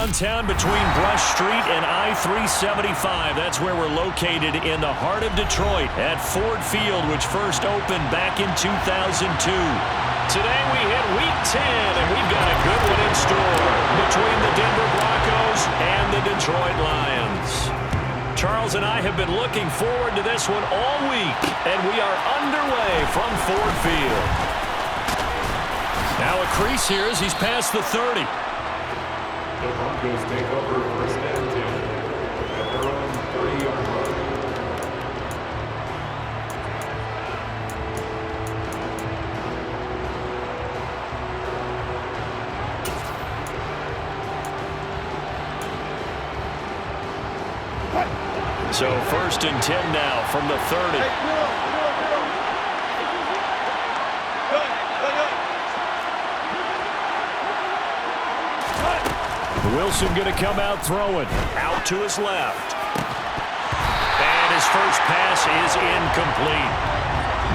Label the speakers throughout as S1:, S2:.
S1: downtown between Brush Street and I-375. That's where we're located in the heart of Detroit at Ford Field, which first opened back in 2002. Today we hit Week 10, and we've got a good one in store between the Denver Broncos and the Detroit Lions. Charles and I have been looking forward to this one all week, and we are underway from Ford Field. Now a crease here as he's past the 30.
S2: The Broncos take over first and 10 at their own 30-yard line.
S1: So first and 10 now from the 30. Wilson going to come out throwing. Out to his left. And his first pass is incomplete.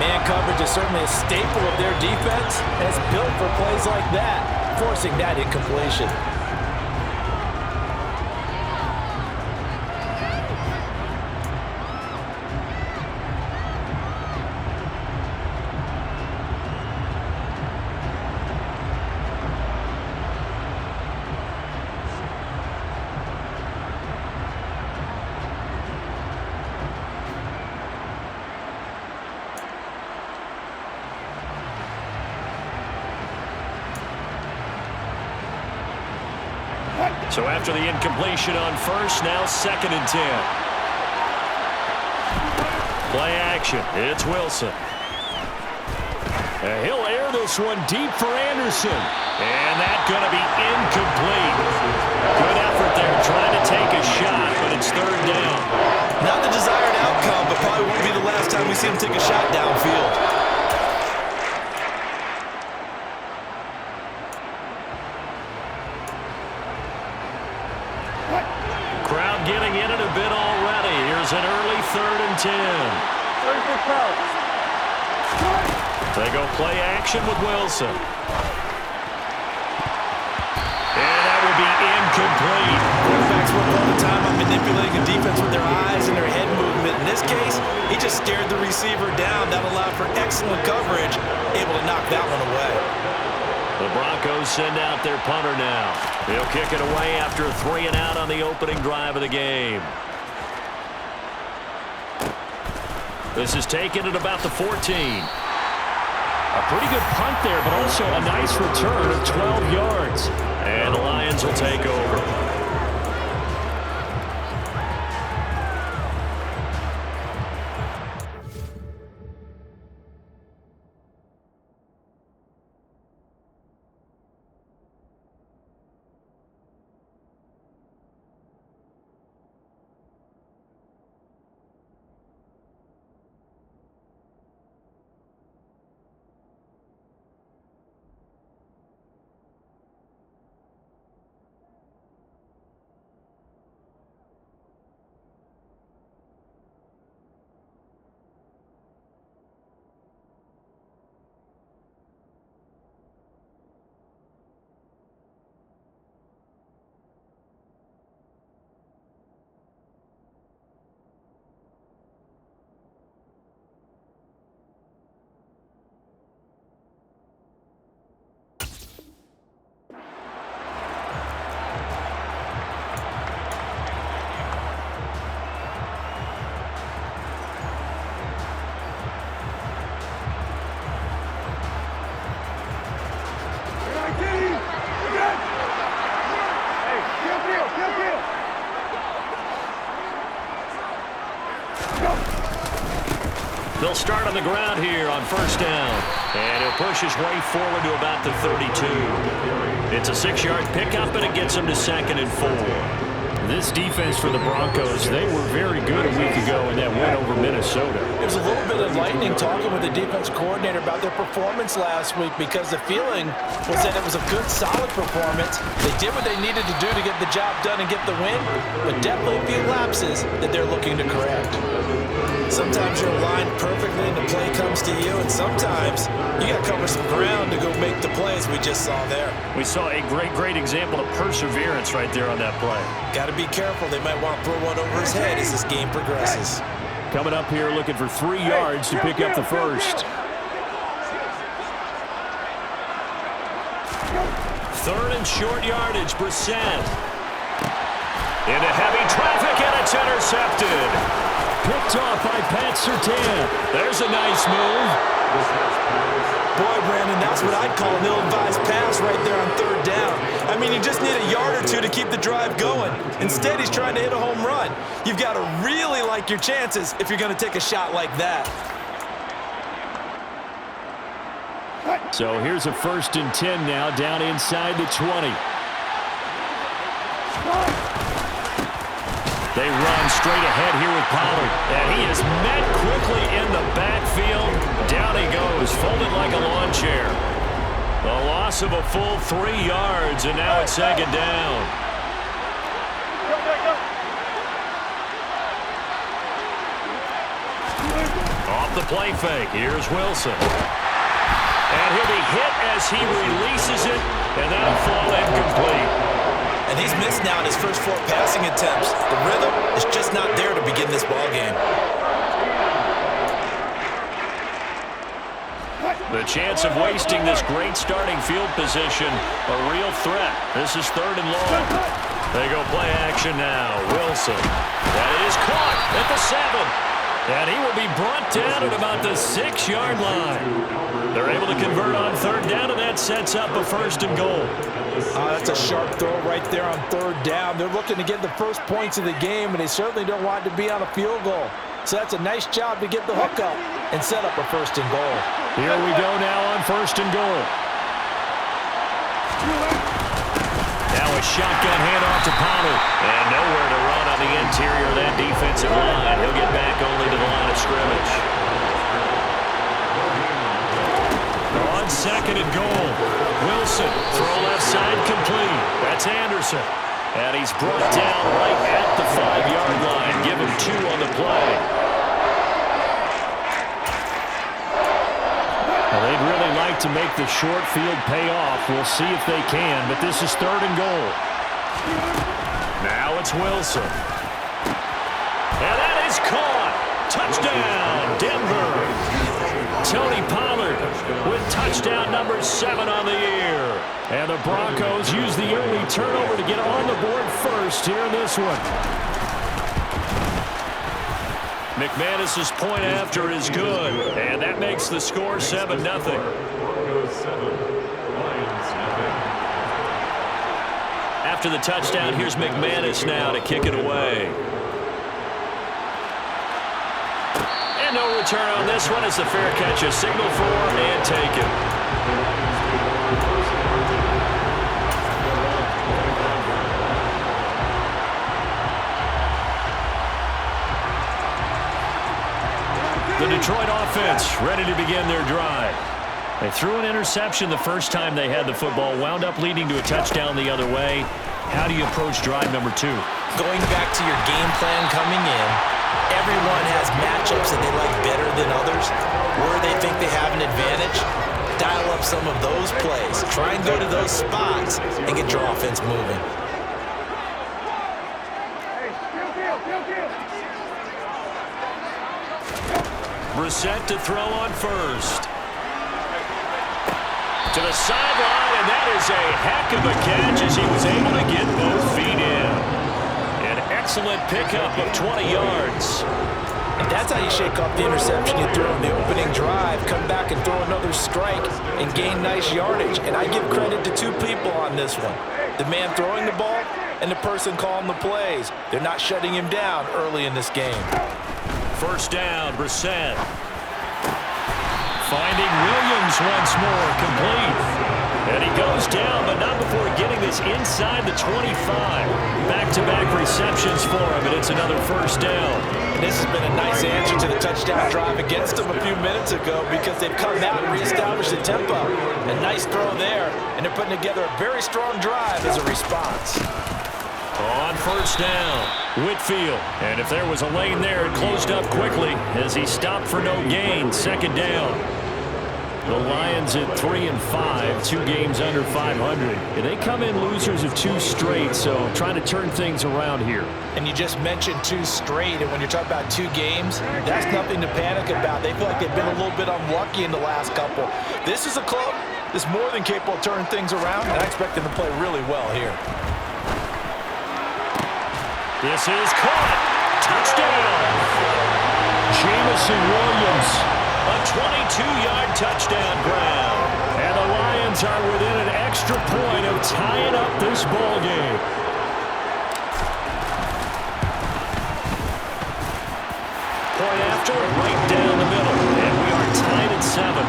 S3: Man coverage is certainly a staple of their defense, and it's built for plays like that, forcing that incompletion.
S1: So after the incompletion on first, now second and 10. Play action. It's Wilson. He'll air this one deep for Anderson. And that's going to be incomplete. Good effort there trying to take a shot, but it's third down.
S3: Not the desired outcome, but probably won't be the last time we see him take a shot downfield.
S1: Crowd getting in it a bit already. Here's an early third and 10. They go play action with Wilson. And that will be incomplete.
S3: Quarterbacks work all the time on manipulating the defense with their eyes and their head movement. In this case, he just stared the receiver down. That allowed for excellent coverage, able to knock that one away.
S1: The Broncos send out their punter now. He'll kick it away after a 3 and out on the opening drive of the game. This is taken at about the 14. A pretty good punt there, but also a nice return of 12 yards. And the Lions will take over. They'll start on the ground here on first down. And he'll push his way forward to about the 32. It's a 6-yard pickup, and it gets him to second and 4. This defense for the Broncos, they were very good a week ago in that win over Minnesota.
S3: It was a little bit enlightening talking with the defense coordinator about their performance last week, because the feeling was that it was a good, solid performance. They did what they needed to do to get the job done and get the win, but definitely a few lapses that they're looking to correct. Sometimes you're aligned perfectly and the play comes to you, and sometimes you got to cover some ground to go make the plays we just saw there.
S1: We saw a great example of perseverance right there on that play.
S3: Got to be careful. They might want to throw one over his head as this game progresses.
S1: Coming up here looking for 3 yards to pick up the first. Third and short yardage, Brissett. Into heavy traffic, and it's intercepted. Picked off by Pat Surtain. There's a nice move.
S3: Boy, Brandon, that's what I'd call an ill-advised pass right there on third down. I mean, you just need a yard or two to keep the drive going. Instead, he's trying to hit a home run. You've got to really like your chances if you're going to take a shot like that.
S1: So here's a 1st and 10 now, down inside the 20. They run straight ahead here with Pollard. And he is met quickly in the backfield. Down he goes, folded like a lawn chair. A loss of a full 3 yards, and now it's 2nd down. Off the play fake, here's Wilson. And he'll be hit as he releases it, and that'll fall incomplete.
S3: And he's missed now in his first 4 passing attempts. The rhythm is just not there to begin this ball game.
S1: The chance of wasting this great starting field position, a real threat. This is 3rd and long. They go play action now. Wilson. That is caught at the 7. And he will be brought down at about the 6-yard line. They're able to convert on 3rd down, and that sets up a 1st and goal.
S3: That's a sharp throw right there on 3rd down. They're looking to get the first points of the game, and they certainly don't want it to be on a field goal. So that's a nice job to get the hook up and set up a 1st and goal.
S1: Here we go now on 1st and goal. Now a shotgun handoff to Pollard. And nowhere to run on the interior of that defensive line. He'll get back only to the line of scrimmage. On 2nd and goal. Wilson, throw left side complete. That's Anderson. And he's brought down right at the 5-yard line. Give him 2 on the play. Well, they'd really like to make the short field pay off. We'll see if they can, but this is 3rd and goal. Now it's Wilson. And that is caught. Touchdown, Denver. Tony Pollard with touchdown number 7 on the year. And the Broncos use the early turnover to get on the board first here in this one. McManus's point after is good, and that makes the score 7-0. After the touchdown, here's McManus now to kick it away. And no return on this one as the fair catch is signaled for and taken. The Detroit offense ready to begin their drive. They threw an interception the first time they had the football, wound up leading to a touchdown the other way. How do you approach drive number 2?
S3: Going back to your game plan coming in, everyone has matchups that they like better than others. Where they think they have an advantage, dial up some of those plays. Try and go to those spots and get your offense moving.
S1: Brissett to throw on first. To the sideline, and that is a heck of a catch as he was able to get both feet in. An excellent pickup of 20 yards.
S3: And that's how you shake off the interception you throw in the opening drive, come back and throw another strike and gain nice yardage. And I give credit to 2 people on this one. The man throwing the ball and the person calling the plays. They're not shutting him down early in this game.
S1: First down, Brissett. Finding Williams once more, complete. And he goes down, but not before getting this inside the 25. Back-to-back receptions for him, and it's another first down.
S3: And this has been a nice answer to the touchdown drive against them a few minutes ago because they've come out and reestablished the tempo. A nice throw there, and they're putting together a very strong drive as a response.
S1: On first down. Whitfield. And if there was a lane there, it closed up quickly as he stopped for no gain. Second down. The Lions at 3-5, 2 games under 500. And they come in losers of 2 straight, so trying to turn things around here.
S3: And you just mentioned 2 straight, and when you're talking about 2 games, that's nothing to panic about. They feel like they've been a little bit unlucky in the last couple. This is a club that's more than capable of turning things around, and I expect them to play really well here.
S1: This is caught. Touchdown. Jamison Williams. A 22-yard touchdown grab. And the Lions are within an extra point of tying up this ball game. Point after, right down the middle. And we are tied at 7.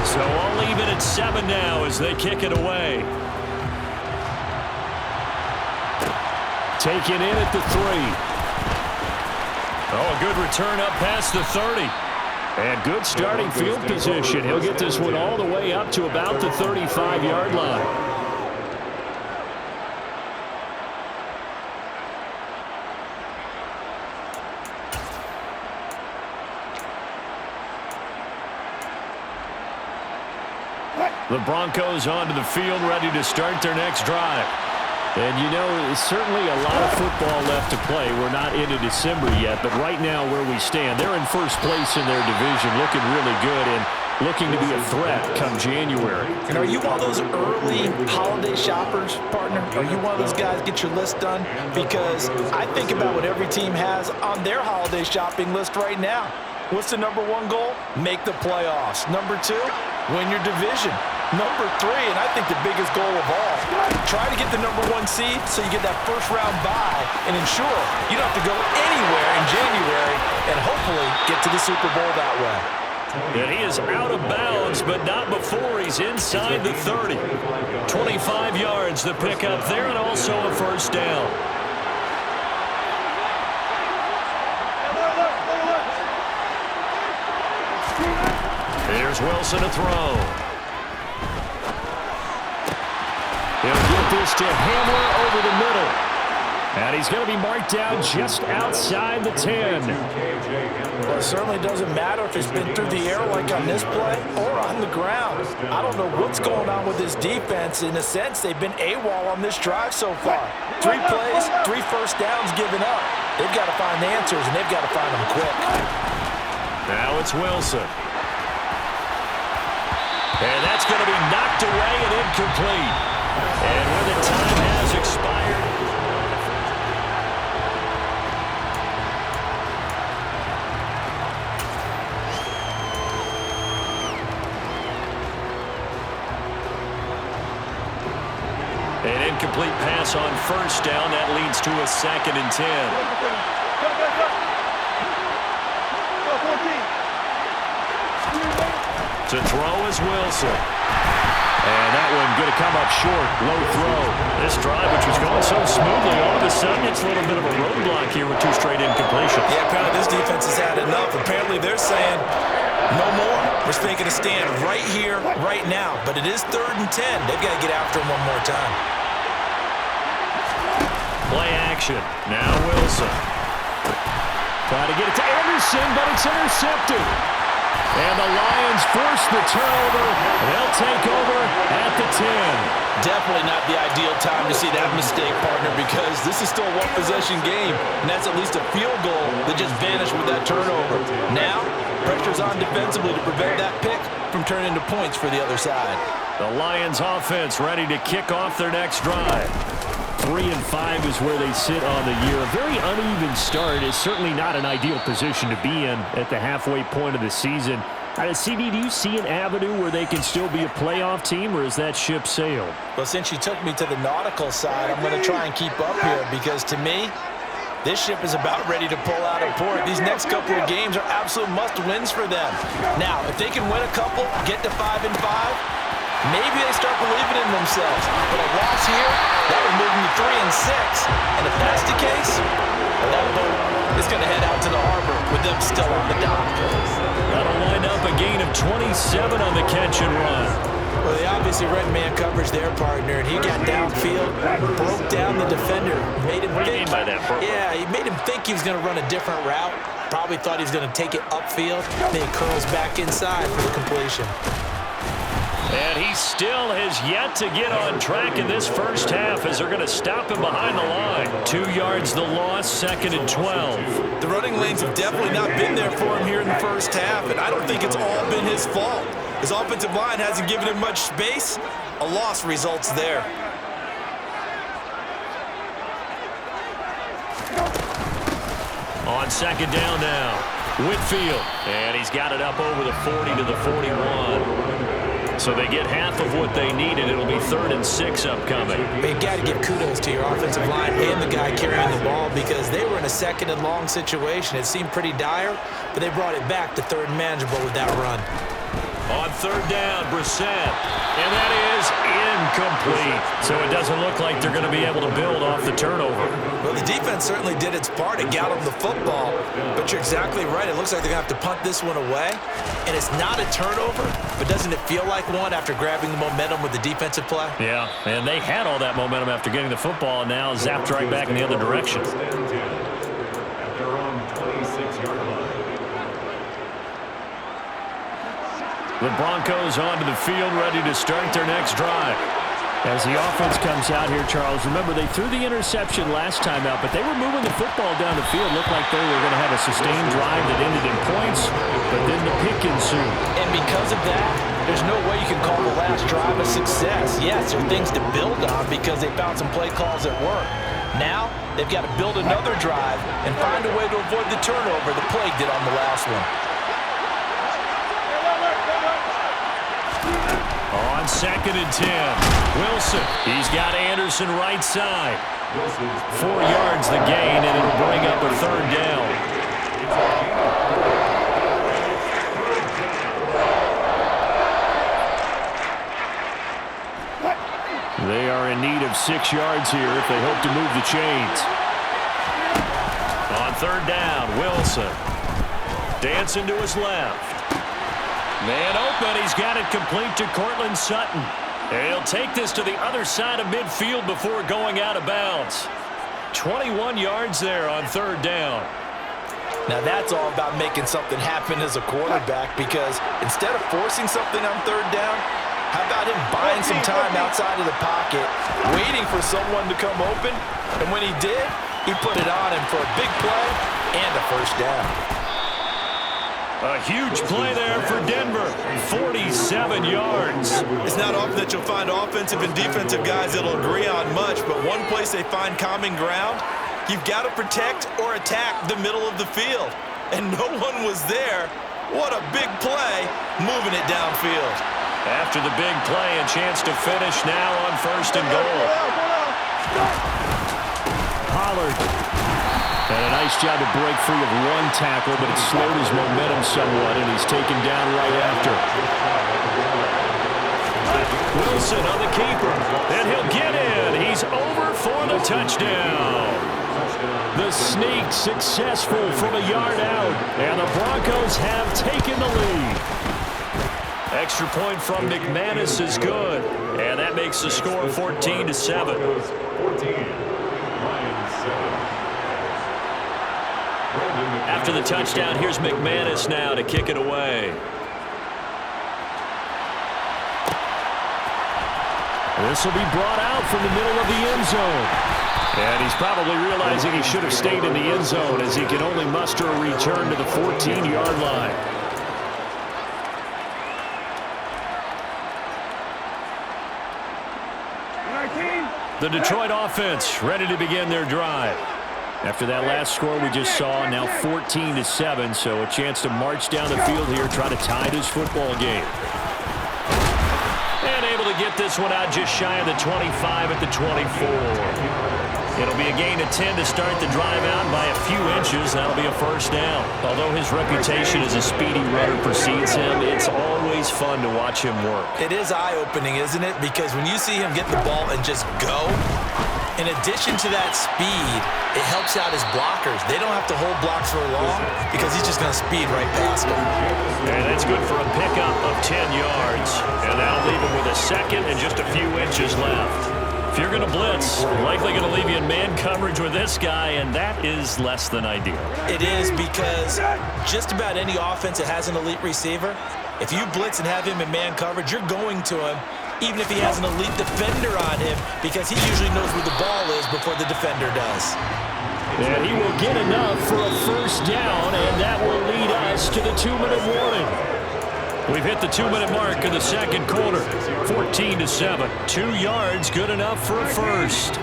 S1: So all even at 7 now as they kick it away. Taken in at the 3. Oh, a good return up past the 30. And good starting field position. He'll get this one all the way up to about the 35-yard line. The Broncos onto the field, ready to start their next drive. And, you know, there's certainly a lot of football left to play. We're not into December yet, but right now where we stand, they're in first place in their division, looking really good and looking to be a threat come January.
S3: And are you one of those early holiday shoppers, partner? Are you one of those guys get your list done? Because I think about what every team has on their holiday shopping list right now. What's the number 1 goal? Make the playoffs. Number 2, win your division. Number 3, and I think the biggest goal of all, try to get the number 1 seed so you get that first-round bye and ensure you don't have to go anywhere in January and hopefully get to the Super Bowl that way.
S1: And he is out of bounds, but not before he's inside the 30. 25 yards the pickup there, and also a first down. Here's Wilson to throw. He'll get this to Hamler over the middle. And he's going to be marked down just outside the 10.
S3: Well, it certainly doesn't matter if it's been through the air like on this play or on the ground. I don't know what's going on with this defense. In a sense, they've been AWOL on this drive so far. 3 plays, 3 first downs given up. They've got to find answers, and they've got to find them quick.
S1: Now it's Wilson. And that's going to be knocked away and incomplete. And when the time has expired. An incomplete pass on first down. That leads to a 2nd and 10. To throw is Wilson. And that one going to come up short. Low throw. This drive, which was going so smoothly, all of a sudden it's a little bit of a roadblock here with 2 straight incompletions.
S3: Yeah, apparently this defense has had enough. Apparently they're saying, no more. We're making a stand right here, right now. But it is 3rd and 10. They've got to get after him one more time.
S1: Play action. Now Wilson. Trying to get it to Anderson, but it's intercepted. And the Lions force the turnover. They'll take over at the 10.
S3: Definitely not the ideal time to see that mistake, partner, because this is still a 1-possession game, and that's at least a field goal that just vanished with that turnover. Now, pressure's on defensively to prevent that pick from turning into points for the other side.
S1: The Lions offense ready to kick off their next drive. 3-5 is where they sit on the year. A very uneven start is certainly not an ideal position to be in at the halfway point of the season. CD, do you see an avenue where they can still be a playoff team, or is that ship sailed?
S3: Well, since you took me to the nautical side, I'm going to try and keep up here because, to me, this ship is about ready to pull out of port. These next couple of games are absolute must-wins for them. Now, if they can win a couple, get to 5-5, maybe they start believing in themselves. But a loss here, that would move them to 3-6. And if that's the case, well, that boat is going to head out to the harbor with them still on the dock.
S1: That'll line up a gain of 27 on the catch and run.
S3: Well, they obviously read man coverage their partner, and he got downfield, broke down the defender, made him
S1: What do you mean by that, bro?
S3: Yeah, he made him think he was going to run a different route. Probably thought he was going to take it upfield. Then he curls back inside for the completion.
S1: And he still has yet to get on track in this first half as they're going to stop him behind the line. 2 yards the loss, 2nd and 12.
S3: The running lanes have definitely not been there for him here in the first half, and I don't think it's all been his fault. His offensive line hasn't given him much space. A loss results there.
S1: On 2nd down now, Whitfield. And he's got it up over the 40 to the 41. So they get half of what they needed. It'll be 3rd and 6 upcoming.
S3: You got to give kudos to your offensive line and the guy carrying the ball because they were in a 2nd and long situation. It seemed pretty dire, but they brought it back to 3rd and manageable with that run.
S1: On 3rd down, Brissett. And that is incomplete. So it doesn't look like they're going to be able to build off the turnover.
S3: Well, the defense certainly did its part to got them the football, but you're exactly right. It looks like they're going to have to punt this one away, and it's not a turnover, but doesn't it feel like one after grabbing the momentum with the defensive play?
S1: Yeah, and they had all that momentum after getting the football, and now zapped right back in the other direction.
S2: At their own 26-yard line.
S1: The Broncos onto the field, ready to start their next drive. As the offense comes out here, Charles, remember they threw the interception last time out, but they were moving the football down the field. Looked like they were going to have a sustained drive that ended in points, but then the pick ensued.
S3: And because of that, there's no way you can call the last drive a success. Yes, there are things to build on because they found some play calls that work. Now, they've got to build another drive and find a way to avoid the turnover the Plague did on the last one.
S1: On 2nd and 10, Wilson. He's got Anderson right side. 4 yards the gain, and it'll bring up a 3rd down. They are in need of 6 yards here if they hope to move the chains. On 3rd down, Wilson. Dancing to his left. Man open, he's got it complete to Cortland Sutton. And he'll take this to the other side of midfield before going out of bounds. 21 yards there on 3rd down.
S3: Now that's all about making something happen as a quarterback because instead of forcing something on 3rd down, how about him buying some time outside of the pocket, waiting for someone to come open, and when he did, he put it on him for a big play and a 1st down.
S1: A huge play there for Denver, 47 yards.
S3: It's not often that you'll find offensive and defensive guys that'll agree on much, but one place they find common ground, you've got to protect or attack the middle of the field. And no one was there. What a big play, moving it downfield.
S1: After the big play, a chance to finish now on 1st and goal. Pollard. And a nice job to break free of one tackle, but it slowed his momentum somewhat, and he's taken down right after. Wilson on the keeper, and he'll get in. He's over for the touchdown. The sneak successful from a yard out, and the Broncos have taken the lead. Extra point from McManus is good, and that makes the score 14-7.
S2: 14.
S1: After the touchdown, here's McManus now to kick it away. This will be brought out from the middle of the end zone. And he's probably realizing he should have stayed in the end zone as he can only muster a return to the 14-yard line. The Detroit offense ready to begin their drive. After that last score we just saw, now 14-7, so a chance to march down the field here, try to tie this football game. And able to get this one out just shy of the 25 at the 24. It'll be a gain of 10 to start the drive out by a few inches. That'll be a 1st down. Although his reputation as a speedy runner precedes him, it's always fun to watch him work.
S3: It is eye-opening, isn't it? Because when you see him get the ball and just go, In addition to that speed, it helps out his blockers. They don't have to hold blocks for long because he's just going to speed right past them.
S1: And that's good for a pickup of 10 yards. And that'll leave him with a second and just a few inches left. If you're going to blitz, likely going to leave you in man coverage with this guy, and that is less than ideal.
S3: It is, because just about any offense that has an elite receiver, if you blitz and have him in man coverage, you're going to him, even if he has an elite defender on him, because he usually knows where the ball is before the defender does.
S1: And he will get enough for a first down, and that will lead us to the 2-minute warning. We've hit the 2-minute mark of the second quarter. 14-7. 2 yards, good enough for a first.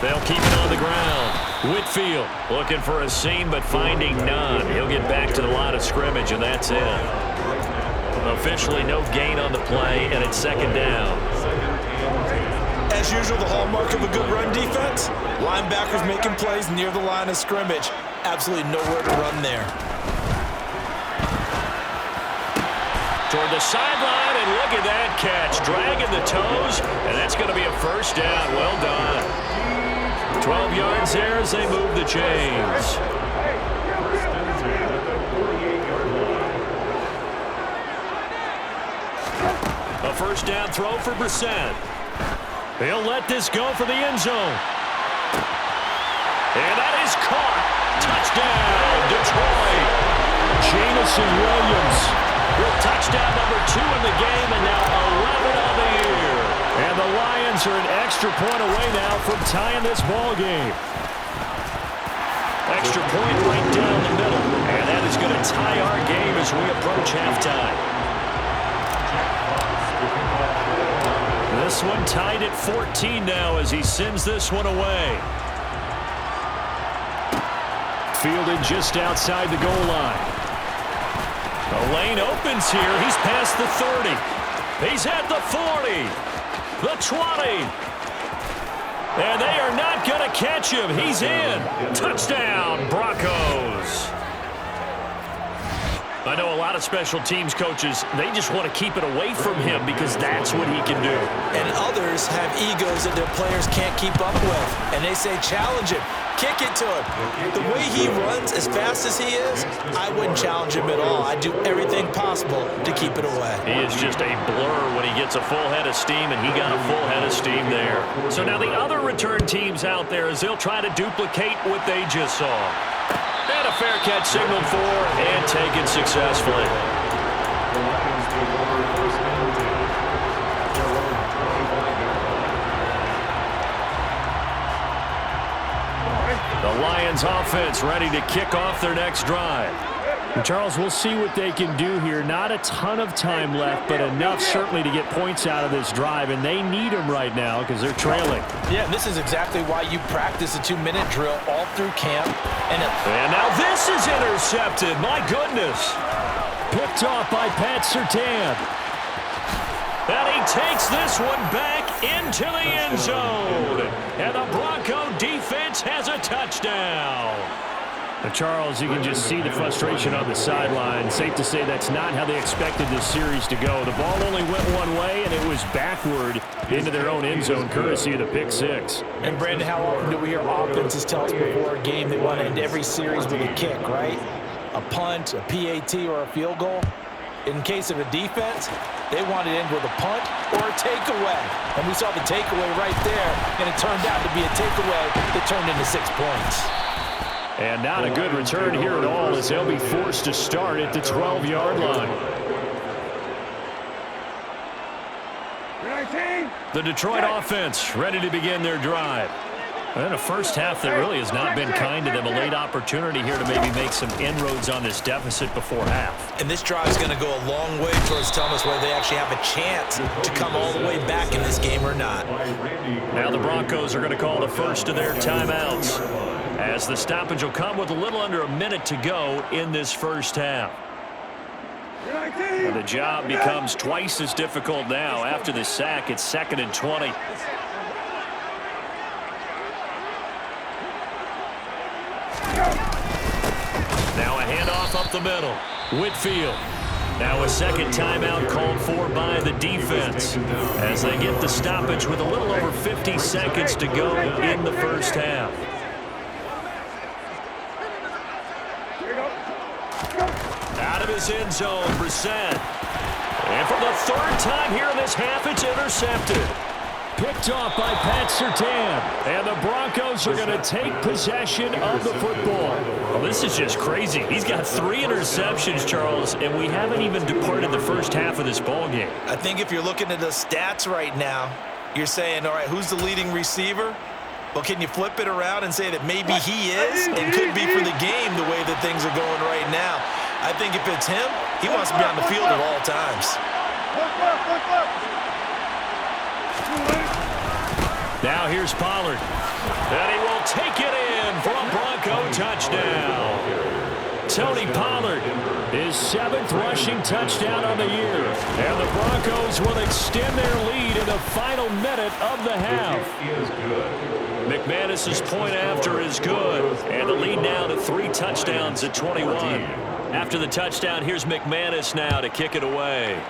S1: They'll keep it on the ground. Whitfield looking for a seam, but finding none. He'll get back to the line of scrimmage, and that's it. Officially no gain on the play, and it's second down.
S3: As usual, the hallmark of a good run defense, linebackers making plays near the line of scrimmage. Absolutely nowhere to run there.
S1: Toward the sideline, and look at that catch. Dragging the toes, and that's going to be a first down. Well done. 12 yards there as they move the chains. A first down throw for Brissett. He'll let this go for the end zone. And that is caught. Touchdown, Detroit. Jamison Williams with touchdown number 2 in the game, and now 11 on the year. And the Lions are an extra point away now from tying this ball game. Extra point right down the middle. And that is going to tie our game as we approach halftime. This one tied at 14 now as he sends this one away. Fielded just outside the goal line. The lane opens here. He's past the 30. He's at the 40. The 20. And they are not going to catch him. He's in. Touchdown, Broncos. I know a lot of special teams coaches, they just want to keep it away from him because that's what he can do.
S3: And others have egos that their players can't keep up with. And they say, challenge him. Kick it to him. The way he runs as fast as he is, I wouldn't challenge him at all. I'd do everything possible to keep it away.
S1: He is just a blur when he gets a full head of steam, and he got a full head of steam there. So now the other return teams out there, as they'll try to duplicate what they just saw. And a fair catch signaled for and taken successfully. The Lions offense ready to kick off their next drive. And Charles, we'll see what they can do here. Not a ton of time left, but enough certainly to get points out of this drive, and they need them right now because they're trailing.
S3: Yeah, and this is exactly why you practice a 2-minute drill all through camp. And
S1: now this is intercepted. My goodness. Picked off by Pat Surtain. And he takes this one back into the end zone. And the Bronco defense has a touchdown. Now, Charles, you can just see the frustration on the sideline. Safe to say that's not how they expected this series to go. The ball only went one way, and it was backward into their own end zone, courtesy of the pick six.
S3: And, Brandon, how often do we hear offenses tell us before a game they want to end every series with a kick, right? A punt, a PAT, or a field goal. In case of a defense, they want to end with a punt or a takeaway. And we saw the takeaway right there, and it turned out to be a takeaway that turned into 6 points.
S1: And not a good return here at all as they'll be forced to start at the 12-yard line. The Detroit offense ready to begin their drive. And a first half that really has not been kind to them. A late opportunity here to maybe make some inroads on this deficit before half.
S3: And this drive is going to go a long way towards telling us whether they actually have a chance to come all the way back in this game or not.
S1: Now the Broncos are going to call the first of their timeouts, as the stoppage will come with a little under a minute to go in this first half. And the job becomes twice as difficult now after the sack. It's 2nd and 20. Now a handoff up the middle. Whitfield Now a second timeout called for by the defense as they get the stoppage with a little over 50 seconds to go in the first half. Out of his end zone, Brissett. And for the third time here in this half, it's intercepted. Picked off by Pat Surtain. And the Broncos are going to take possession of the football. Well, this is just crazy. He's got 3 interceptions, Charles, and we haven't even departed the first half of this ball game.
S3: I think if you're looking at the stats right now, you're saying, all right, who's the leading receiver? Well, can you flip it around and say that maybe he is and could be for the game the way that things are going right now? I think if it's him, he wants to be on the field at all times.
S1: Now here's Pollard. And he will take it in for a Bronco touchdown. Tony Pollard, his 7th rushing touchdown on the year. And the Broncos will extend their lead in the final minute of the half. McManus's point after is good. And the lead now to 3 touchdowns at 21. After the touchdown, here's McManus now to kick it away.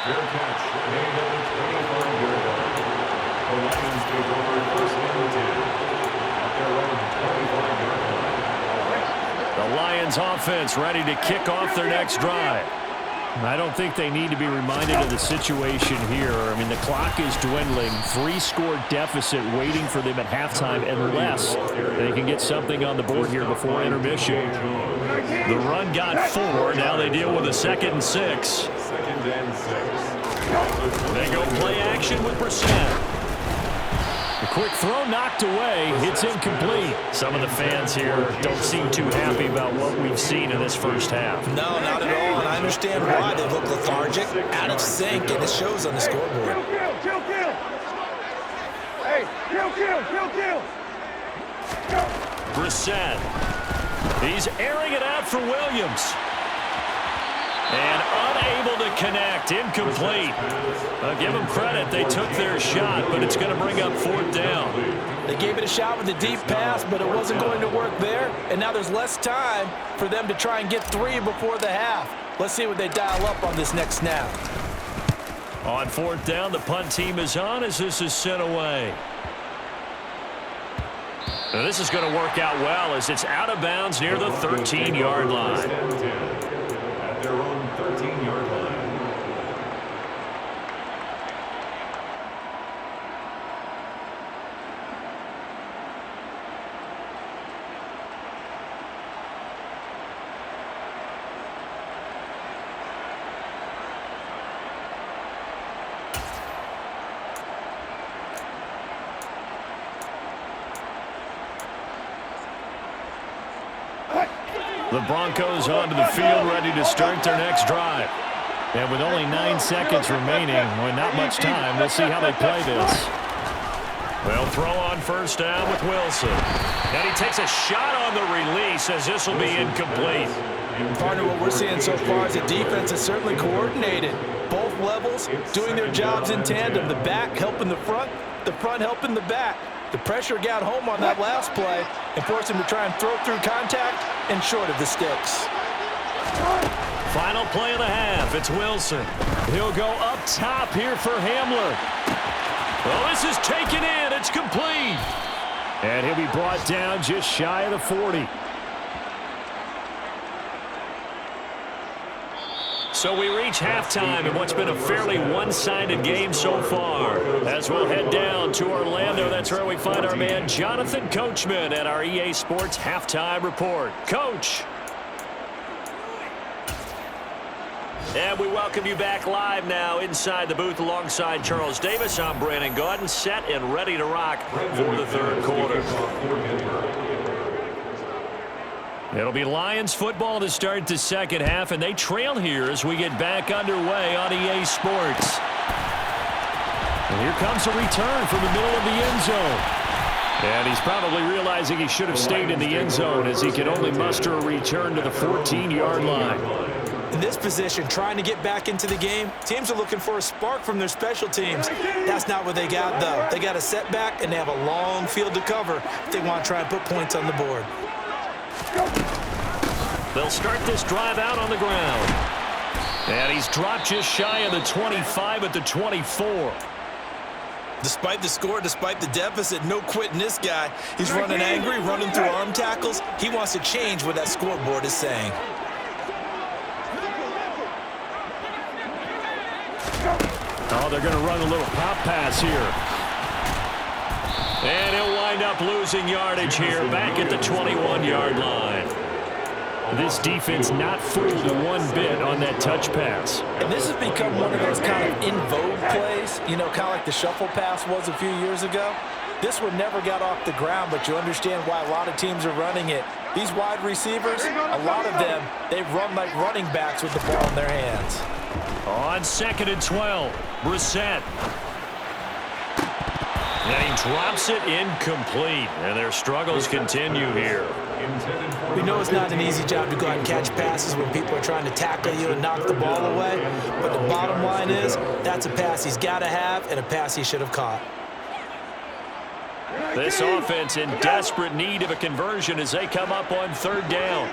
S2: Fair catch made at the 25-yard line. The Lions take over first and 10 at their own 25-yard line.
S1: The Lions offense ready to kick off their next drive. I don't think they need to be reminded of the situation here. I mean, the clock is dwindling. 3-score deficit waiting for them at halftime unless they can get something on the board here before intermission. The run got 4. Now they deal with a 2nd and 6.
S2: 2nd and 6.
S1: They go play action with Brissett. The quick throw knocked away. It's incomplete. Some of the fans here don't seem too happy about what we've seen in this first half.
S3: No, not at all, and I understand why. They look lethargic, out of sync, and it shows on the scoreboard.
S4: Kill. Hey, kill.
S1: Brissett. He's airing it out for Williams. And unable to connect. Incomplete. I'll give them credit. They took their shot, but it's going to bring up 4th down.
S3: They gave it a shot with a deep pass, but it wasn't going to work there. And now there's less time for them to try and get 3 before the half. Let's see what they dial up on this next snap.
S1: On 4th down, the punt team is on as this is sent away. Now this is going to work out well as it's out of bounds near the 13-yard line.
S2: At their own 13-yard line.
S1: The Broncos onto the field, ready to start their next drive. And with only 9 seconds remaining, with not much time, we'll see how they play this. They'll throw on 1st down with Wilson. And he takes a shot on the release as this will be incomplete.
S3: Partner, what we're seeing so far is the defense is certainly coordinated. Both levels doing their jobs in tandem. The back helping the front helping the back. The pressure got home on that last play and forced him to try and throw through contact and short of the sticks.
S1: Final play of the half. It's Wilson. He'll go up top here for Hamler. Well, this is taken in. It's complete. And he'll be brought down just shy of the 40. So we reach halftime in what's been a fairly one-sided game so far. As we'll head down to Orlando, that's where we find our man Jonathan Coachman at our EA Sports Halftime Report. Coach. And we welcome you back live now inside the booth alongside Charles Davis. I'm Brandon Gaudin, set and ready to rock for the 3rd quarter. It'll be Lions football to start the 2nd half, and they trail here as we get back underway on EA Sports. And here comes a return from the middle of the end zone. And he's probably realizing he should have stayed in the end zone as he can only muster a return to the 14-yard line.
S3: In this position, trying to get back into the game, teams are looking for a spark from their special teams. That's not what they got, though. They got a setback, and they have a long field to cover if they want to try and put points on the board.
S1: They'll start this drive out on the ground. And he's dropped just shy of the 25 at the 24.
S3: Despite the score, despite the deficit, no quitting this guy. He's running angry, running through arm tackles. He wants to change what that scoreboard is saying.
S1: Oh, they're going to run a little pop pass here. And he'll wind up losing yardage here back at the 21-yard line. This defense not fooled one bit on that touch pass.
S3: And this has become one of those kind of in vogue plays, you know, kind of like the shuffle pass was a few years ago. This one never got off the ground, but you understand why a lot of teams are running it. These wide receivers, a lot of them, they run like running backs with the ball in their hands.
S1: On 2nd and 12, Brissett. And he drops it incomplete. And their struggles continue here.
S3: We know it's not an easy job to go out and catch passes when people are trying to tackle you and knock the ball away. But the bottom line is, that's a pass he's got to have and a pass he should have caught.
S1: This offense in desperate need of a conversion as they come up on 3rd down.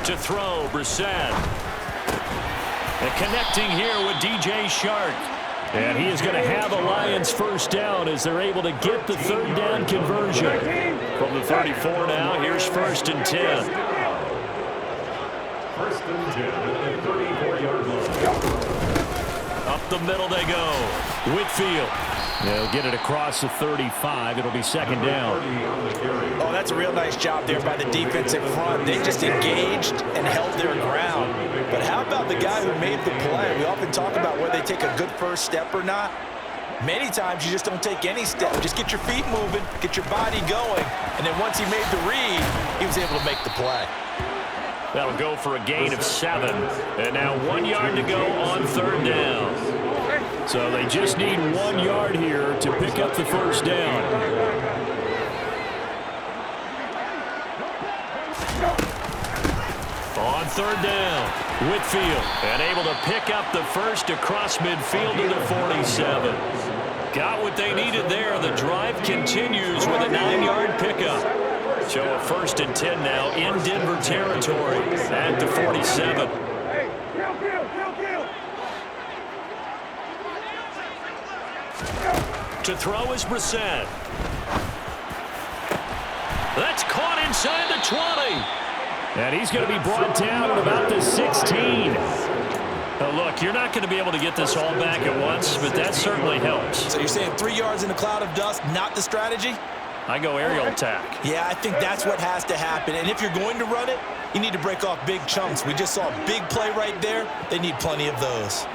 S1: To throw, Brissett. And connecting here with DJ Shark. And he is going to have a Lions first down as they're able to get the 3rd down conversion. From the 34 now, here's 1st and 10.
S2: 1st and 10 at the 34-yard line.
S1: Up the middle they go. Whitfield. They'll get it across the 35. It'll be 2nd down.
S3: Oh, that's a real nice job there by the defensive front. They just engaged and held their ground. But how about the guy who made the play? We often talk about whether they take a good first step or not. Many times you just don't take any step. Just get your feet moving, get your body going, and then once he made the read, he was able to make the play.
S1: That'll go for a gain of 7. And now 1 yard to go on 3rd down. So they just need 1 yard here to pick up the first down. On 3rd down, Whitfield, and able to pick up the first across midfield to the 47. Got what they needed there. The drive continues with a 9-yard pickup. So a 1st and 10 now in Denver territory at the 47. To throw is Brissett. That's caught inside the 20. And he's going to be brought down at about the 16. Now look, you're not going to be able to get this all back at once, but that certainly helps.
S3: So you're saying 3 yards in a cloud of dust, not the strategy?
S1: I go aerial attack.
S3: Yeah, I think that's what has to happen. And if you're going to run it, you need to break off big chunks. We just saw a big play right there. They need plenty of those.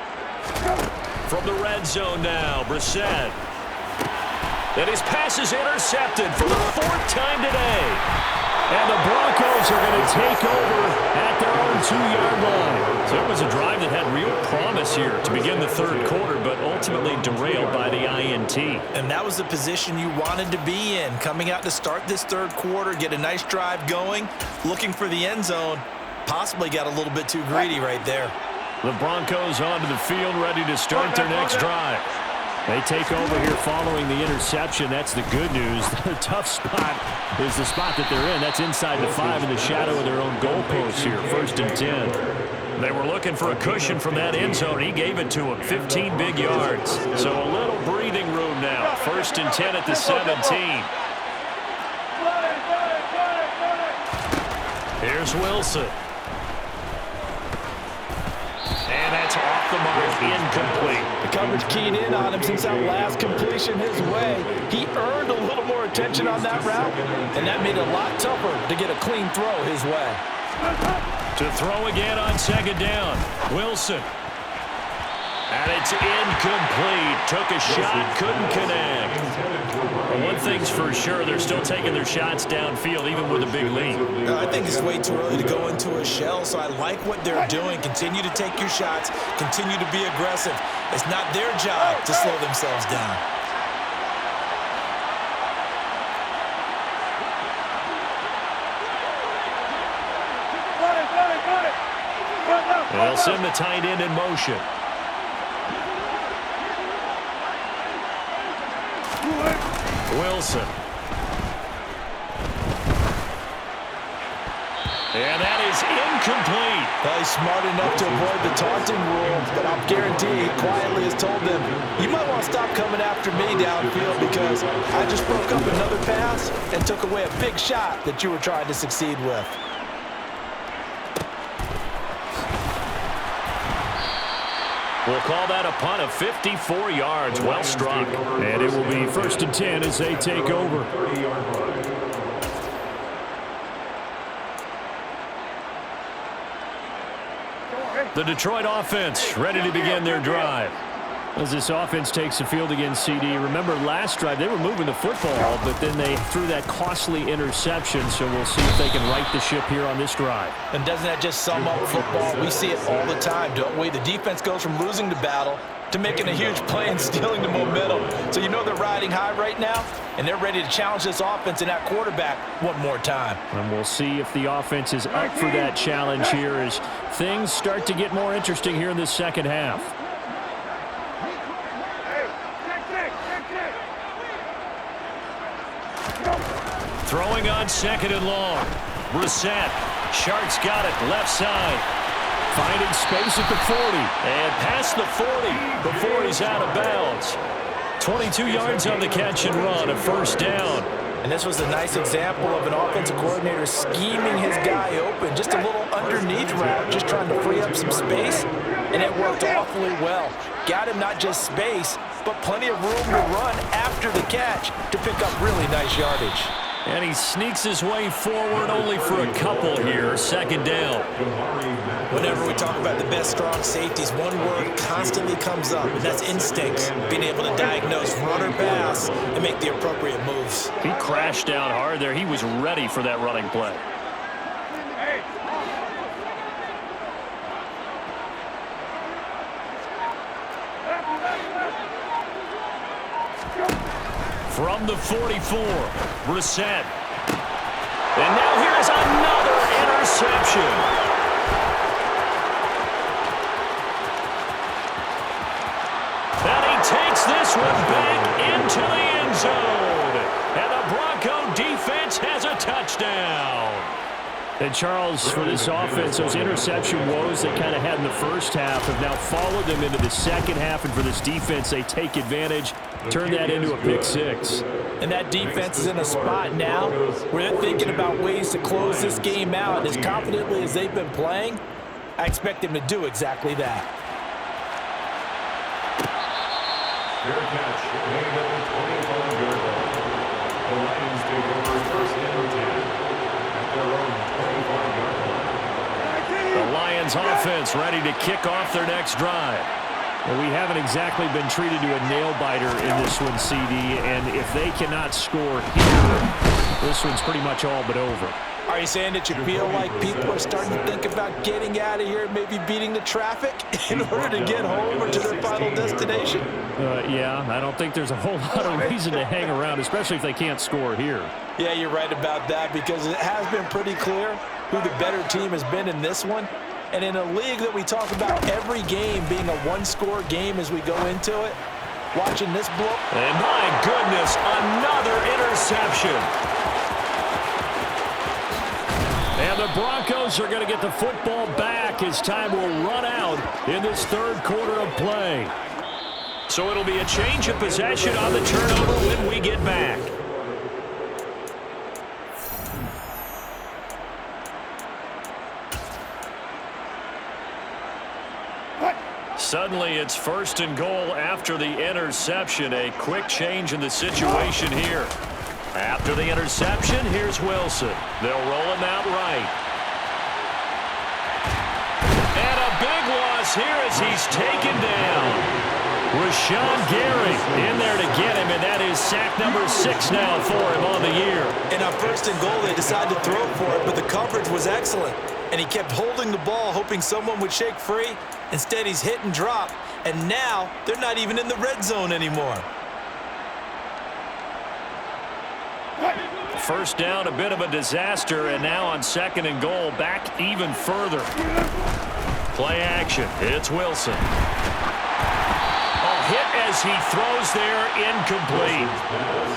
S1: From the red zone now, Brissett. And his pass is intercepted for the 4th time today. And the Broncos are going to take over at their own 2-yard line. So it was a drive that had real promise here to begin the 3rd quarter, but ultimately derailed by the INT.
S3: And that was the position you wanted to be in, coming out to start this 3rd quarter, get a nice drive going, looking for the end zone. Possibly got a little bit too greedy right there.
S1: The Broncos onto the field, ready to start their next drive. They take over here following the interception. That's the good news. The tough spot is the spot that they're in. That's inside the 5 in the shadow of their own goalposts here. 1st and 10. They were looking for a cushion from that end zone. He gave it to them. 15 big yards. So a little breathing room now. 1st and 10 at the 17. Here's Wilson. And that's off the mark, incomplete.
S3: The coverage keyed in on him since that last completion his way. He earned a little more attention on that route, and that made it a lot tougher to get a clean throw his way.
S1: To throw again on 2nd down, Wilson. And it's incomplete. Took a shot, couldn't connect. Well, one thing's for sure, they're still taking their shots downfield, even with a big lead.
S3: I think it's way too early to go into a shell, so I like what they're doing. Continue to take your shots. Continue to be aggressive. It's not their job to slow themselves down.
S1: They'll send the tight end in motion. Wilson. And that is incomplete.
S3: Well, he's smart enough to avoid the taunting rule, but I'll guarantee he quietly has told them, you might want to stop coming after me downfield because I just broke up another pass and took away a big shot that you were trying to succeed with.
S1: We'll call that a punt of 54 yards. Well struck. And it will be 1st and 10 as they take over. The Detroit offense ready to begin their drive. As this offense takes the field against CD, remember last drive they were moving the football, but then they threw that costly interception, so we'll see if they can right the ship here on this drive.
S3: And doesn't that just sum up football? We see it all the time, don't we? The defense goes from losing the battle to making a huge play and stealing the momentum. So you know they're riding high right now, and they're ready to challenge this offense and that quarterback one more time.
S1: And we'll see if the offense is up for that challenge here as things start to get more interesting here in this second half. Throwing on 2nd and long. Brissett. Shark's got it. Left side. Finding space at the 40. And past the 40 before he's out of bounds. 22 yards on the catch and run. A 1st down.
S3: And this was a nice example of an offensive coordinator scheming his guy open. Just a little underneath route, just trying to free up some space. And it worked awfully well. Got him not just space, but plenty of room to run after the catch to pick up really nice yardage.
S1: And he sneaks his way forward only for a couple here. 2nd down.
S3: Whenever we talk about the best strong safeties, one word constantly comes up, and that's instincts. Being able to diagnose run or pass and make the appropriate moves.
S1: He crashed down hard there. He was ready for that running play. From the 44, Brissett. And now here's another interception. And he takes this one back into the end zone. And the Bronco defense has a touchdown. And Charles, for this offense, those interception woes they kind of had in the first half have now followed them into the second half. And for this defense, they take advantage, turn that into a pick 6.
S3: And that defense is in a spot now where they're thinking about ways to close this game out. And as confidently as they've been playing, I expect them to do exactly that.
S2: Fair catch, made at the 25-yard line. The Lions take over 1st and 10 at their own 25-yard line.
S1: The Lions offense ready to kick off their next drive. Well, we haven't exactly been treated to a nail-biter in this one, CD, and if they cannot score here, this one's pretty much all but over.
S3: Are you saying that you feel like people are starting to think about getting out of here and maybe beating the traffic in order to get home or to their final destination?
S1: Yeah, I don't think there's a whole lot of reason to hang around, especially if they can't score here.
S3: Yeah, you're right about that because it has been pretty clear who the better team has been in this one. And in a league that we talk about every game being a one-score game as we go into it, watching this blow.
S1: And my goodness, another interception. And the Broncos are going to get the football back as time will run out in this 3rd quarter of play. So it'll be a change of possession on the turnover when we get back. Suddenly, it's 1st and goal after the interception. A quick change in the situation here. After the interception, here's Wilson. They'll roll him out right. And a big loss here as he's taken down. Rashawn Gary in there to get him, and that is sack number 6 now for him on the year.
S3: And on 1st and goal, they decided to throw for it, but the coverage was excellent. And he kept holding the ball, hoping someone would shake free. Instead, he's hit and drop, and now they're not even in the red zone anymore.
S1: 1st down, a bit of a disaster, and now on 2nd and goal, back even further. Play action. It's Wilson. A hit as he throws there, incomplete.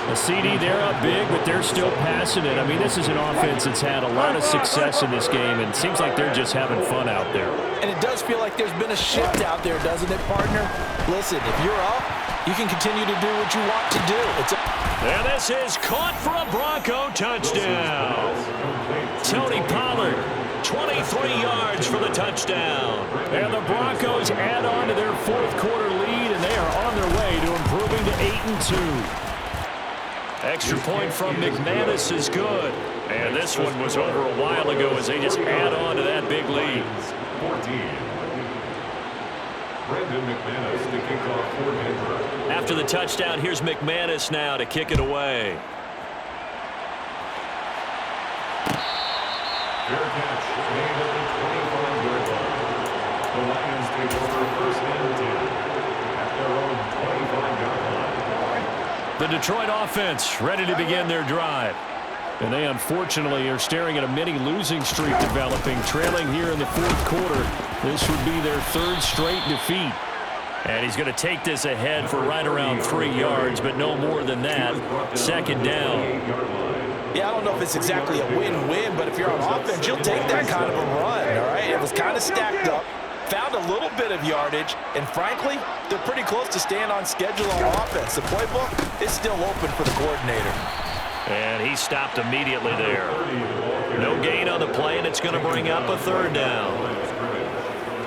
S5: A CD, they're up big, but they're still passing it. I mean, this is an offense that's had a lot of success in this game, and it seems like they're just having fun out there.
S3: And it does feel like there's been a shift out there, doesn't it, partner? Listen, if you're up, you can continue to do what you want to do.
S1: And this is caught for a Bronco touchdown. Tony Pollard, 23 yards for the touchdown.
S5: And the Broncos add on to their fourth quarter lead, and they are on their way to improving to 8-2.
S1: Extra point from McManus is good. And this one was over a while ago as they just add on to that big lead.
S2: 14. Brendan McManus to kick off for Denver.
S1: After the touchdown, here's McManus now to kick it away.
S2: Fair catch made at the 25-yard line. The Lions take over first and 10 at their own 25-yard line.
S1: The Detroit offense ready to begin their drive.
S5: And they unfortunately are staring at a mini losing streak developing, trailing here in the fourth quarter. This would be their third straight defeat.
S1: And he's going to take this ahead for right around 3 yards, but no more than that. Second down.
S3: Yeah, I don't know if it's exactly a win-win, but if you're on offense, you'll take that kind of a run, all right? It was kind of stacked up, found a little bit of yardage, and frankly, they're pretty close to staying on schedule on offense. The playbook is still open for the coordinator.
S1: And he stopped immediately there. No gain on the play, and it's going to bring up a third down.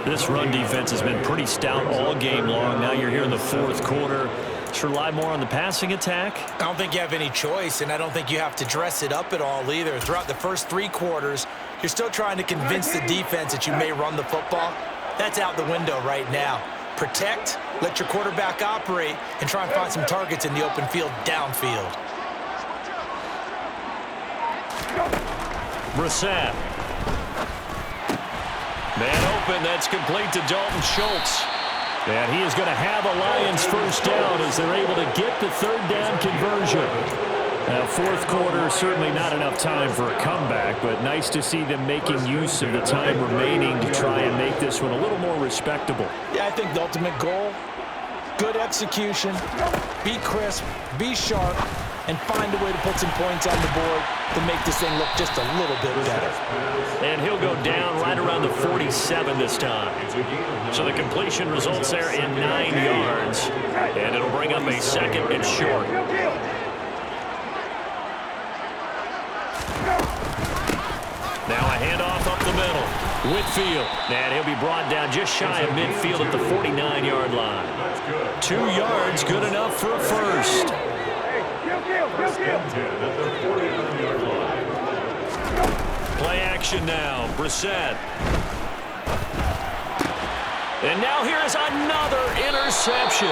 S1: This run defense has been pretty stout all game long. Now you're here in the fourth quarter. Should rely more on the passing attack?
S3: I don't think you have any choice, and I don't think you have to dress it up at all either. Throughout the first 3 quarters, you're still trying to convince the defense that you may run the football. That's out the window right now. Protect, let your quarterback operate, and try and find some targets in the open field downfield.
S1: Brissett. Man open, that's complete to Dalton Schultz.
S5: And he is going to have a Lions first down as they're able to get the third down conversion. Now, fourth quarter, certainly not enough time for a comeback, but nice to see them making use of the time remaining to try and make this one a little more respectable.
S3: Yeah, I think the ultimate goal, good execution, be crisp, be sharp, and find a way to put some points on the board to make this thing look just a little bit better.
S1: And he'll go down right around the 47 this time. So the completion results there in 9 yards, and it'll bring up a second and short. Now a handoff up the middle. Whitfield, and he'll be brought down just shy of midfield at the 49-yard line. 2 yards, good enough for a first. Play action now, Brissett. And now here is another interception.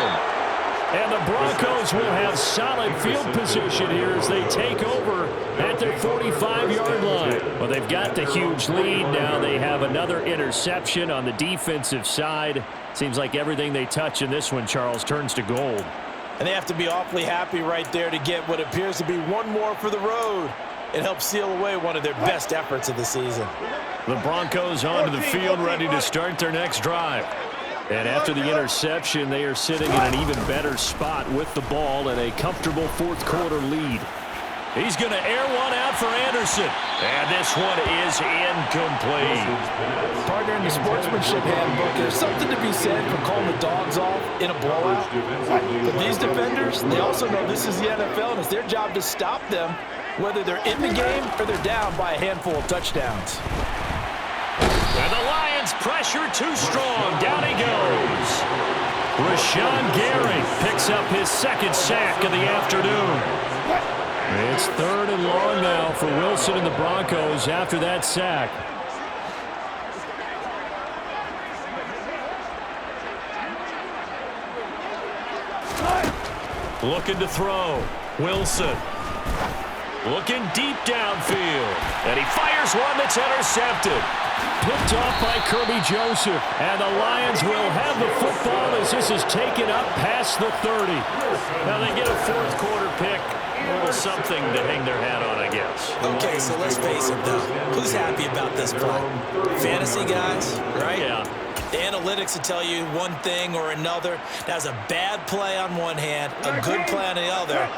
S5: And the Broncos will have solid field position here as they take over at their 45-yard line. Well, they've got the huge lead. Now they have another interception on the defensive side. Seems like everything they touch in this one, Charles, turns to gold.
S3: And they have to be awfully happy right there to get what appears to be one more for the road. It helps seal away one of their best efforts of the season.
S5: The Broncos onto the field ready to start their next drive. And after the interception, they are sitting in an even better spot with the ball and a comfortable fourth quarter lead.
S1: He's going to air one out for Anderson. And this one is incomplete.
S3: Partner, in the sportsmanship handbook, there's something to be said for calling the dogs off in a blowout. But these defenders, they also know this is the NFL, and it's their job to stop them, whether they're in the game or they're down by a handful of touchdowns.
S1: And the Lions pressure too strong. Down he goes. Rashawn Gary picks up his second sack of the afternoon.
S5: It's third and long now for Wilson and the Broncos after that sack.
S1: Looking to throw. Wilson. Looking deep downfield. And he fires one that's intercepted.
S5: Picked off by Kirby Joseph. And the Lions will have the football as this is taken up past the 30.
S1: Now they get a fourth quarter pick. A little something to hang their hat on, I guess.
S3: Okay, so let's face it, though. Who's happy about this play? Fantasy guys, right?
S1: Yeah.
S3: The analytics will tell you one thing or another. That was a bad play on one hand, a good play on the other,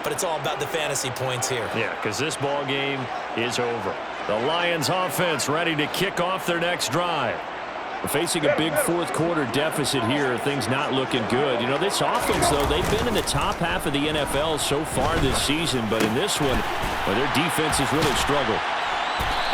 S3: but it's all about the fantasy points here.
S1: Yeah, because this ball game is over. The Lions offense ready to kick off their next drive.
S5: We're facing a big fourth quarter deficit here. Things not looking good. You know, this offense, though, they've been in the top half of the NFL so far this season, but in this one, well, their defense has really struggled.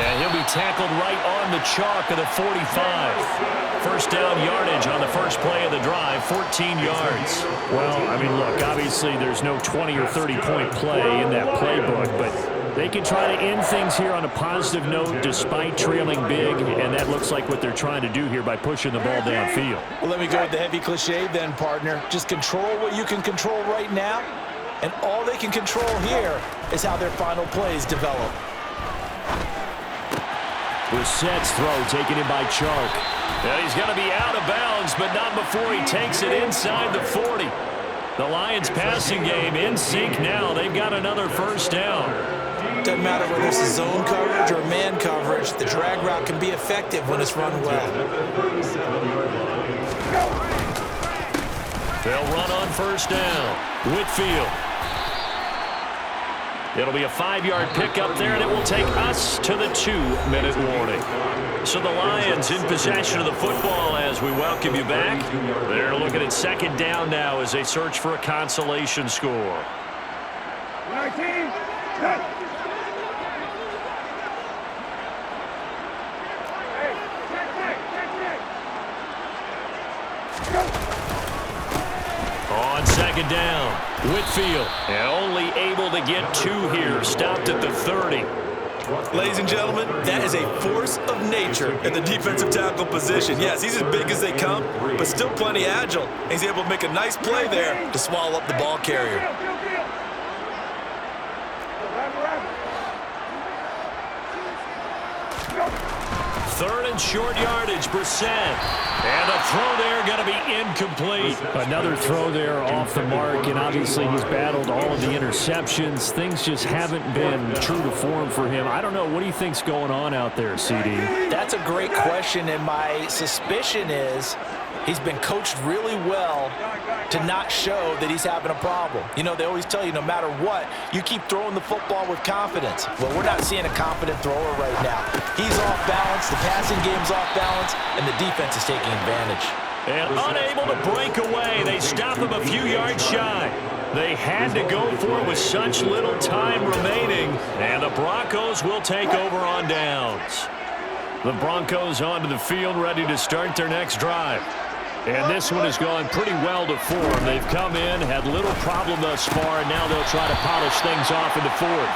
S1: And he'll be tackled right on the chalk of the 45. First down yardage on the first play of the drive, 14 yards.
S5: Well, I mean, look, obviously there's no 20 or 30-point play in that playbook, but they can try to end things here on a positive note despite trailing big, and that looks like what they're trying to do here by pushing the ball downfield.
S3: Well, let me go with the heavy cliche then, partner. Just control what you can control right now, and all they can control here is how their final plays develop.
S5: Brissett's throw taken in by Chark.
S1: And he's going to be out of bounds, but not before he takes it inside the 40. The Lions passing game in sync now. They've got another first down.
S3: Doesn't matter whether it's zone coverage or man coverage, the drag route can be effective when it's run well.
S1: They'll run on first down. Whitfield. It'll be a 5-yard pickup there, and it will take us to the 2-minute warning. So the Lions in possession of the football as we welcome you back. They're looking at second down now as they search for a consolation score.
S4: 19,
S1: On second down, Whitfield, and only able to get 2 here, stopped at the 30.
S3: Ladies and gentlemen, that is a force of nature in the defensive tackle position. Yes, he's as big as they come, but still plenty agile. He's able to make a nice play there to swallow up the ball carrier.
S1: Third and short yardage, Brissett. And the throw there going to be incomplete.
S5: Another throw there off the mark, and obviously he's battled all of the interceptions. Things just haven't been true to form for him. I don't know. What do you think's going on out there, CD?
S3: That's a great question, and my suspicion is he's been coached really well to not show that he's having a problem. You know, they always tell you no matter what, you keep throwing the football with confidence. Well, we're not seeing a confident thrower right now. He's off balance, the passing game's off balance, and the defense is taking advantage.
S1: And unable to break away. They stop him a few yards shy. They had to go for it with such little time remaining. And the Broncos will take over on downs. The Broncos onto the field, ready to start their next drive. And this one has gone pretty well to form. They've come in, had little problem thus far, and now they'll try to polish things off in the fourth.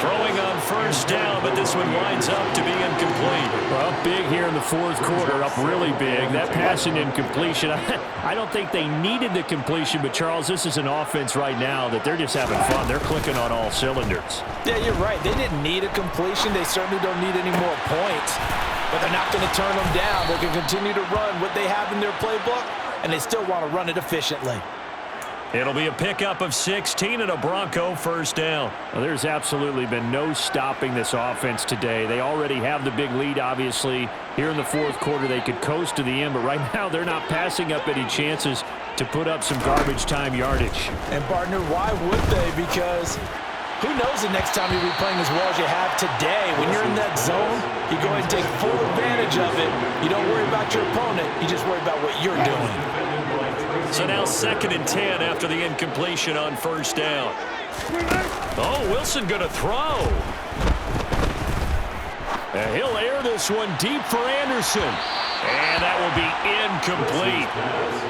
S1: Throwing on first down, but this one winds up to be incomplete.
S5: Well, up big here in the fourth quarter, up really big. That passing incompletion, I don't think they needed the completion, but Charles, this is an offense right now that they're just having fun. They're clicking on all cylinders.
S3: Yeah, you're right. They didn't need a completion. They certainly don't need any more points. But they're not going to turn them down. They can continue to run what they have in their playbook, and they still want to run it efficiently.
S1: It'll be a pickup of 16 and a Bronco first down.
S5: Well, there's absolutely been no stopping this offense today. They already have the big lead, obviously. Here in the fourth quarter, they could coast to the end, but right now they're not passing up any chances to put up some garbage time yardage.
S3: And, partner, why would they? Because who knows the next time you'll be playing as well as you have today. When you're in that zone, you go ahead and take full advantage of it. You don't worry about your opponent. You just worry about what you're doing.
S1: So now 2nd and 10 after the incompletion on first down. Oh, Wilson going to throw. And he'll air this one deep for Anderson. And that will be incomplete.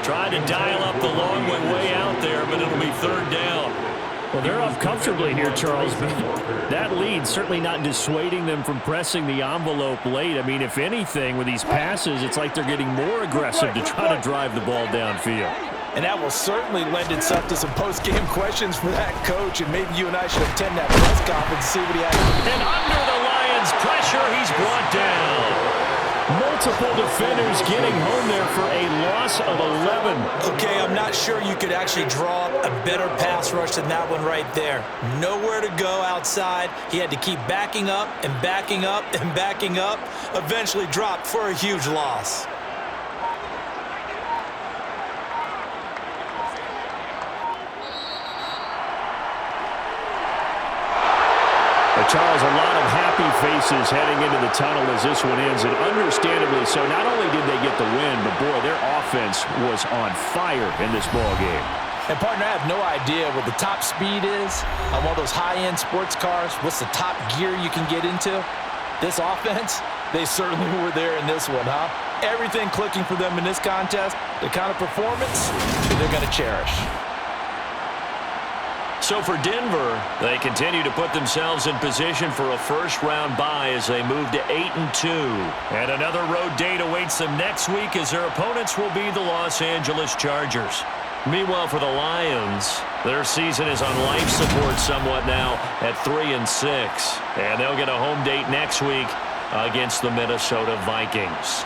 S1: Tried to dial up the long one way out there, but it'll be 3rd down.
S5: Well, they're up comfortably here, Charles. That lead certainly not dissuading them from pressing the envelope late. I mean, if anything, with these passes, it's like they're getting more aggressive to try to drive the ball downfield.
S3: And that will certainly lend itself to some post-game questions for that coach, and maybe you and I should attend that press conference and see what he has.
S1: And under the Lions' pressure, he's brought down.
S5: Multiple defenders getting home there for a loss of 11.
S3: Okay, I'm not sure you could actually draw up a better pass rush than that one right there. Nowhere to go outside. He had to keep backing up and backing up and backing up. Eventually dropped for a huge loss.
S5: Charles, a lot of happy faces heading into the tunnel as this one ends, and understandably so. Not only did they get the win, but boy, their offense was on fire in this ball game.
S3: And partner, I have no idea what the top speed is on one of those high-end sports cars. What's the top gear you can get into? This offense, they certainly were there in this one, huh? Everything clicking for them in this contest, the kind of performance that they're going to cherish.
S1: So for Denver, they continue to put themselves in position for a first-round bye as they move to 8-2. And another road date awaits them next week as their opponents will be the Los Angeles Chargers. Meanwhile, for the Lions, their season is on life support somewhat now at 3-6. And they'll get a home date next week against the Minnesota Vikings.